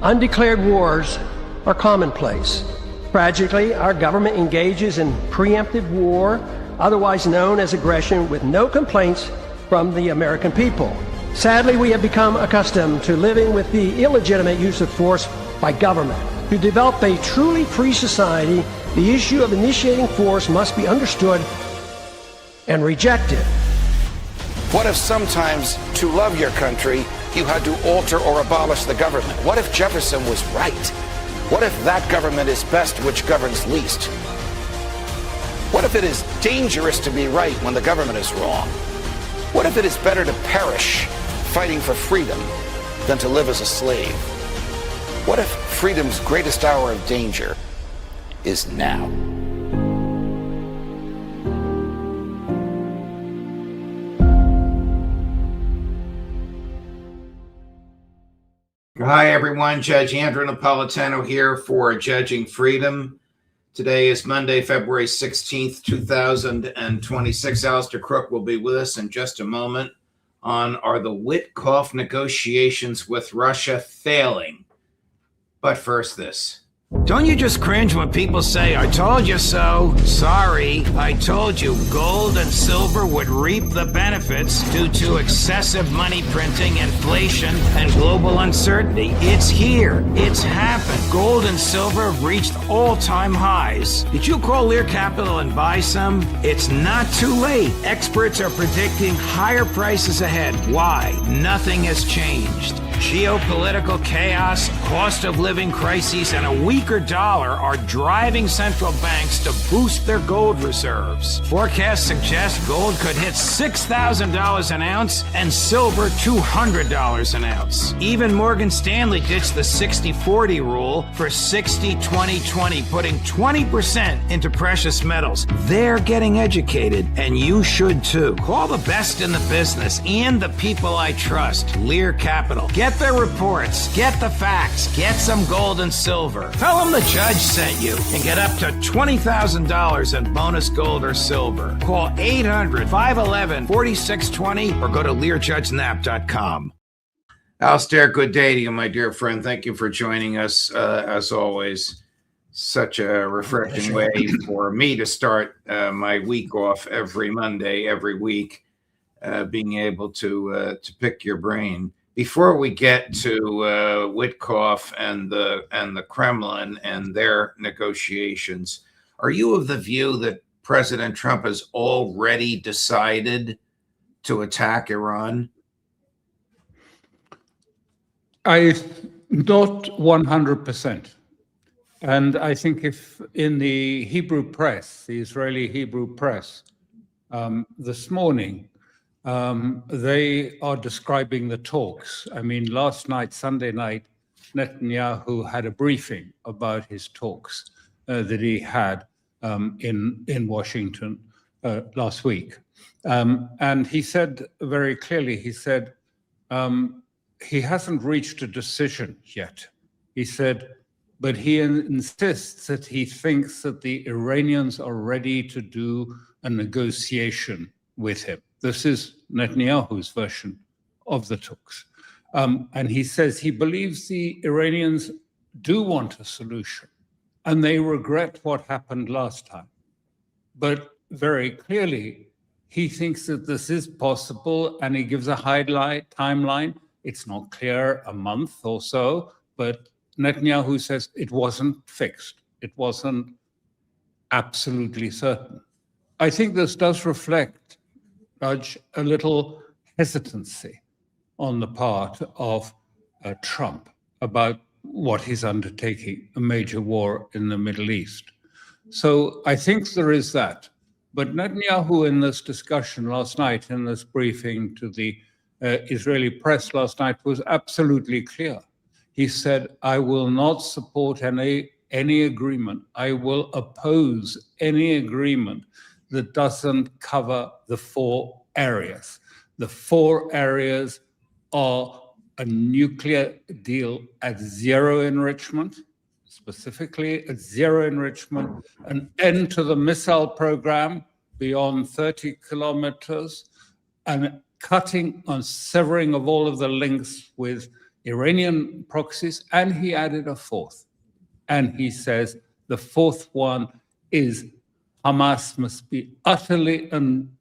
Undeclared wars are commonplace. Tragically, our government engages in preemptive war, otherwise known as aggression, with no complaints from the American people. Sadly, we have become accustomed to living with the illegitimate use of force by government. To develop a truly free society, the issue of initiating force must be understood and rejected. What if sometimes, to love your country, you had to alter or abolish the government? What if Jefferson was right? What if that government is best which governs least? What if it is dangerous to be right when the government is wrong? What if it is better to perish fighting for freedom than to live as a slave? What if freedom's greatest hour of danger is now? Hi, everyone. Judge Andrew Napolitano here for Judging Freedom. Today is Monday, February 16th, 2026. Alastair Crooke will be with us in just a moment on Are the Witkoff negotiations with Russia failing? But first, this. Don't you just cringe when people say, "I told you so"? Sorry, I told you gold and silver would reap the benefits due to excessive money printing, inflation, and global uncertainty. It's here. It's happened. Gold and silver have reached all-time highs. Did you call Lear Capital and buy some? It's not too late. Experts are predicting higher prices ahead. Why? Nothing has changed. Geopolitical chaos, cost of living crises, and a weaker dollar are driving central banks to boost their gold reserves. Forecasts suggest gold could hit $6,000 an ounce and silver $200 an ounce. Even Morgan Stanley ditched the 60-40 rule for 60-20-20, putting 20% into precious metals. They're getting educated, and you should too. Call the best in the business and the people I trust. Lear Capital. Get their reports, get the facts, get some gold and silver. Tell them the judge sent you and get up to $20,000 in bonus gold or silver. Call 800-511-4620 or go to LearJudgeNap.com. Alastair, good day to you, my dear friend. Thank you for joining us, as always. Such a refreshing way for me to start my week off every Monday, every week, being able to pick your brain. Before we get to Witkoff and the Kremlin and their negotiations, are you of the view that President Trump has already decided to attack Iran? Not 100%. And I think if in the Hebrew press, the Israeli Hebrew press, this morning, they are describing the talks. I mean, last night, Sunday night, Netanyahu had a briefing about his talks that he had in Washington last week. And he said very clearly, he said, he hasn't reached a decision yet. He said, but he insists that he thinks that the Iranians are ready to do a negotiation with him. This is Netanyahu's version of the talks. And he says he believes the Iranians do want a solution and they regret what happened last time. But very clearly, he thinks that this is possible and he gives a timeline. It's not clear, a month or so, but Netanyahu says it wasn't fixed. It wasn't absolutely certain. I think this does reflect, Judge, a little hesitancy on the part of Trump about what he's undertaking, a major war in the Middle East. So I think there is that. But Netanyahu, in this discussion last night, in this briefing to the Israeli press last night, was absolutely clear. He said, I will not support any agreement. I will oppose any agreement that doesn't cover the four areas. The four areas are a nuclear deal at zero enrichment, specifically at zero enrichment, an end to the missile program beyond 30 kilometers, and cutting and severing of all of the links with Iranian proxies, and he added a fourth. And he says the fourth one is Hamas must be utterly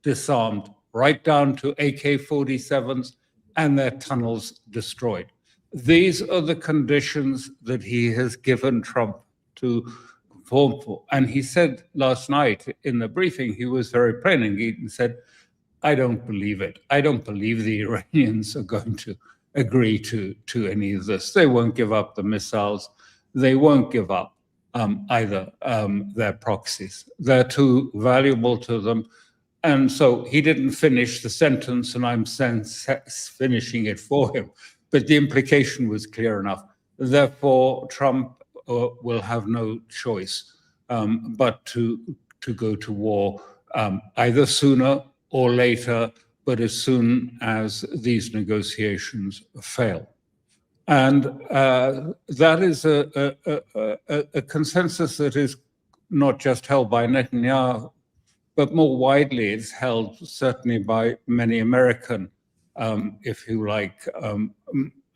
disarmed, right down to AK-47s and their tunnels destroyed. These are the conditions that he has given Trump to conform for. And he said last night in the briefing, he was very plain, and he said, I don't believe it. I don't believe the Iranians are going to agree to any of this. They won't give up the missiles. They won't give up either their proxies. They're too valuable to them. And so he didn't finish the sentence, and I'm finishing it for him. But the implication was clear enough. Therefore, Trump will have no choice but to go to war either sooner or later, but as soon as these negotiations fail. And that is a consensus that is not just held by Netanyahu, but more widely it's held certainly by many American, if you like,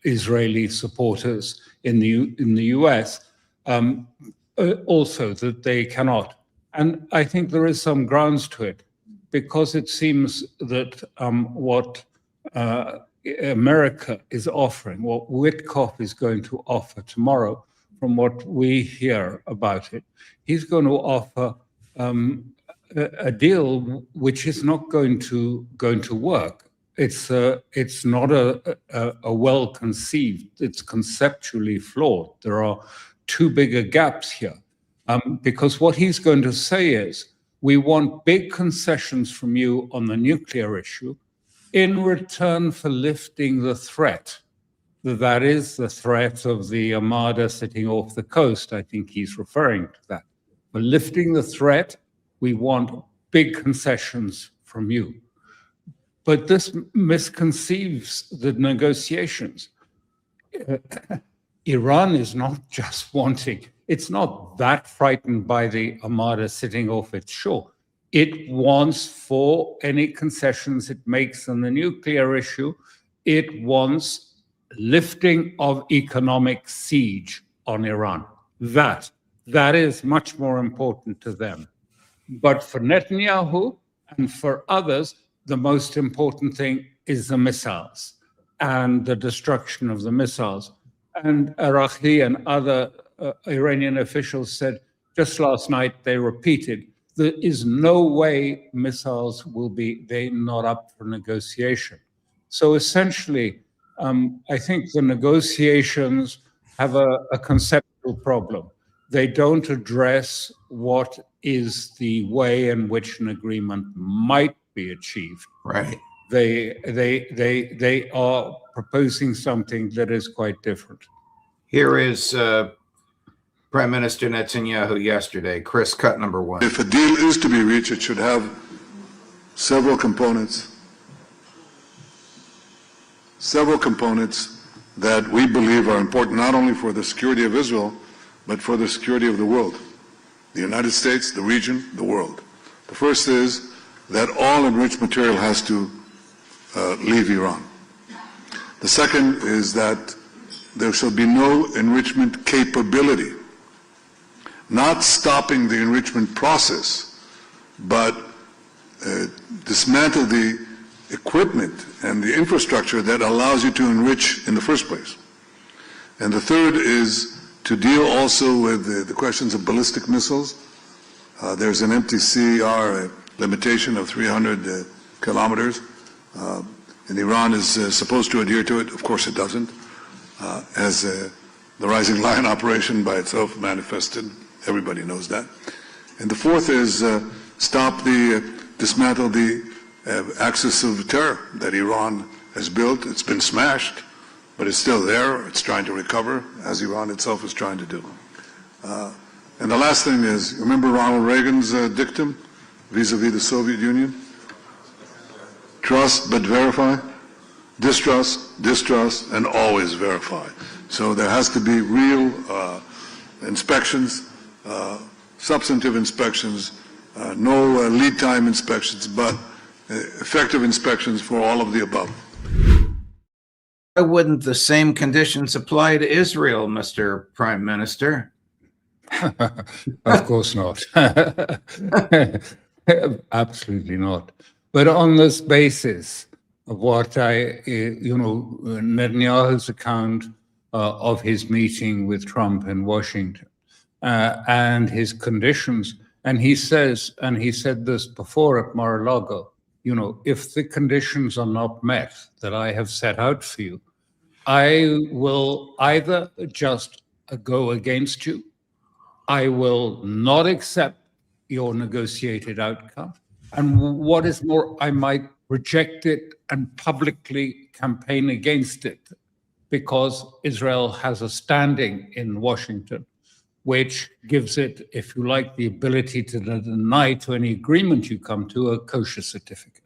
Israeli supporters in the US, also that they cannot. And I think there is some grounds to it, because it seems that what America is offering, what Witkoff is going to offer tomorrow, from what we hear about it, he's going to offer a deal which is not going to work. It's not a well-conceived. It's conceptually flawed. There are too big a gaps here, because what he's going to say is, we want big concessions from you on the nuclear issue in return for lifting the threat. That is the threat of the Armada sitting off the coast. I think he's referring to that. For lifting the threat, we want big concessions from you. But this misconceives the negotiations. Iran is not just wanting, it's not that frightened by the Armada sitting off its shore. It wants, for any concessions it makes on the nuclear issue, it wants lifting of economic siege on Iran. That is much more important to them. But for Netanyahu and for others, the most important thing is the missiles and the destruction of the missiles. And Araghchi and other Iranian officials said just last night, they repeated, there is no way missiles will be, they're not up for negotiation. So essentially, I think the negotiations have a conceptual problem. They don't address what is the way in which an agreement might be achieved. Right. They are proposing something that is quite different. Here is Prime Minister Netanyahu yesterday. Chris, cut number one. If a deal is to be reached, it should have several components that we believe are important not only for the security of Israel, but for the security of the world. The United States, the region, the world. The first is that all enriched material has to leave Iran. The second is that there shall be no enrichment capability, not stopping the enrichment process, but dismantle the equipment and the infrastructure that allows you to enrich in the first place. And the third is to deal also with the questions of ballistic missiles. There's an MTCR limitation of 300 kilometers, and Iran is supposed to adhere to it. Of course it doesn't, as the Rising Lion operation by itself manifested. Everybody knows that. And the fourth is dismantle the axis of terror that Iran has built. It's been smashed, but it's still there. It's trying to recover, as Iran itself is trying to do. And the last thing is, remember Ronald Reagan's dictum vis-a-vis the Soviet Union? Trust but verify, distrust, distrust, and always verify. So there has to be real inspections, substantive inspections, no lead time inspections, but effective inspections for all of the above. wouldn't the same conditions apply to Israel, Mr. Prime Minister? Of course not. Absolutely not. But on this basis of what Netanyahu's account of his meeting with Trump in Washington and his conditions, and he said this before at Mar-a-Lago, if the conditions are not met that I have set out for you, I will either just go against you, I will not accept your negotiated outcome. And what is more, I might reject it and publicly campaign against it because Israel has a standing in Washington, which gives it, if you like, the ability to deny to any agreement you come to a kosher certificate.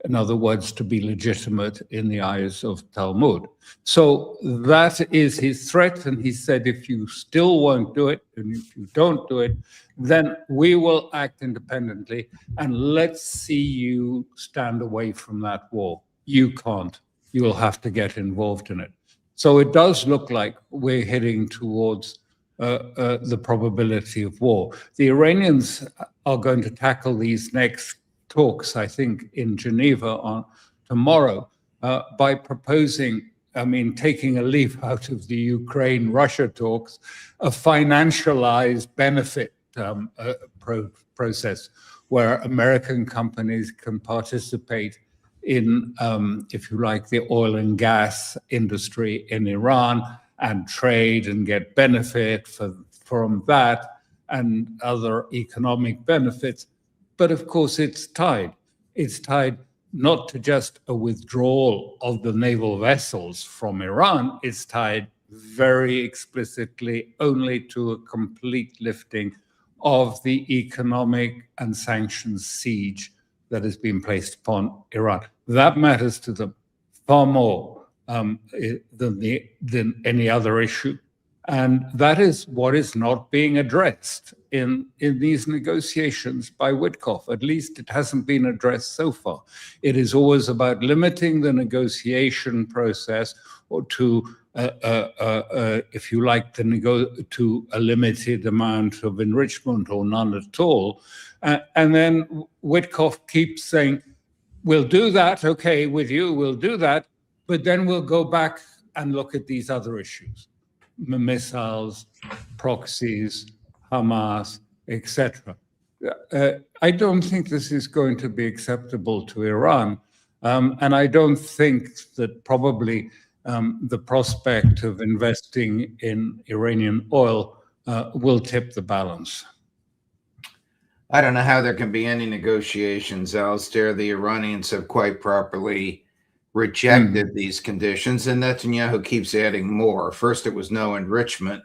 In other words, to be legitimate in the eyes of Talmud. So that is his threat. And he said, if you still won't do it, and if you don't do it, then we will act independently. And let's see you stand away from that war. You can't. You will have to get involved in it. So it does look like we're heading towards the probability of war. The Iranians are going to tackle these next talks, I think, in Geneva on tomorrow, by proposing, taking a leaf out of the Ukraine-Russia talks, a financialized benefit process where American companies can participate in, if you like, the oil and gas industry in Iran and trade and get benefit from that and other economic benefits. But of course, it's tied. It's tied not to just a withdrawal of the naval vessels from Iran. It's tied very explicitly only to a complete lifting of the economic and sanctions siege that has been placed upon Iran. That matters to them far more than any other issue. And that is what is not being addressed in these negotiations by Witkoff. At least it hasn't been addressed so far. It is always about limiting the negotiation process or to, if you like, to a limited amount of enrichment or none at all. And then Witkoff keeps saying, we'll do that, okay, with you, we'll do that, but then we'll go back and look at these other issues. Missiles, proxies, Hamas, etc. I don't think this is going to be acceptable to Iran. And I don't think that probably the prospect of investing in Iranian oil will tip the balance. I don't know how there can be any negotiations, Alastair. The Iranians have quite properly rejected these conditions, and Netanyahu keeps adding more. First, it was no enrichment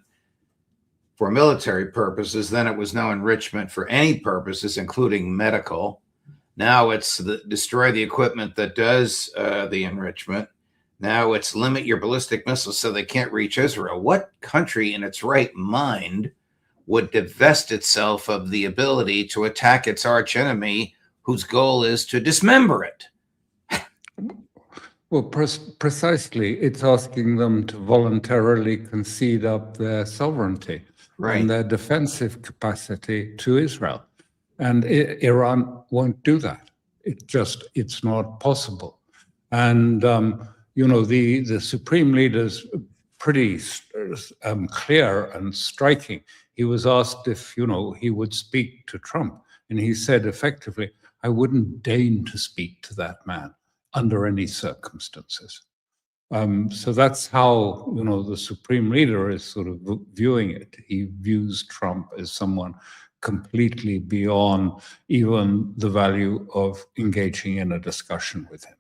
for military purposes. Then it was no enrichment for any purposes, including medical. Now it's destroy the equipment that does the enrichment. Now it's limit your ballistic missiles so they can't reach Israel. What country in its right mind would divest itself of the ability to attack its archenemy, whose goal is to dismember it? Well, precisely, it's asking them to voluntarily concede up their sovereignty and their defensive capacity to Israel. And Iran won't do that. It's not possible. And, the Supreme Leader's pretty clear and striking. He was asked if, he would speak to Trump. And he said effectively, I wouldn't deign to speak to that man under any circumstances. So that's how, the Supreme Leader is sort of viewing it. He views Trump as someone completely beyond even the value of engaging in a discussion with him.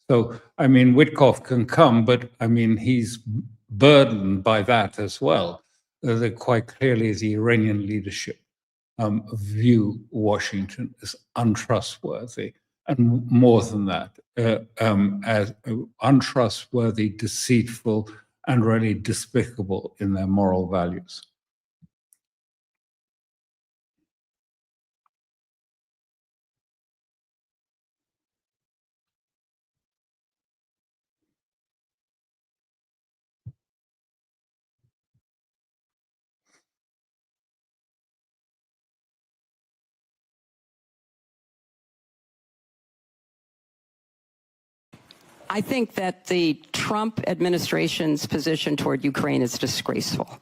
So, Witkoff can come, but he's burdened by that as well. That quite clearly the Iranian leadership view Washington as untrustworthy. And more than that, as untrustworthy, deceitful, and really despicable in their moral values. I think that the Trump administration's position toward Ukraine is disgraceful.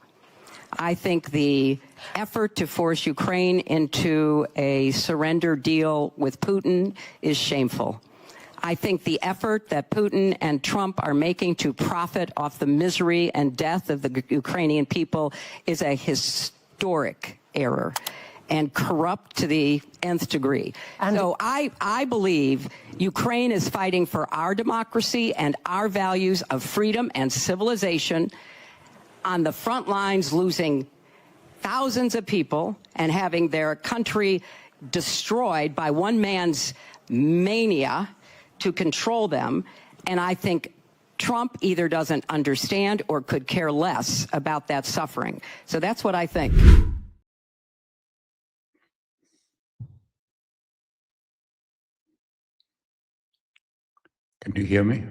I think the effort to force Ukraine into a surrender deal with Putin is shameful. I think the effort that Putin and Trump are making to profit off the misery and death of the Ukrainian people is a historic error and corrupt to the nth degree. And so I believe Ukraine is fighting for our democracy and our values of freedom and civilization on the front lines, losing thousands of people and having their country destroyed by one man's mania to control them. And I think Trump either doesn't understand or could care less about that suffering. So that's what I think. Can you hear me?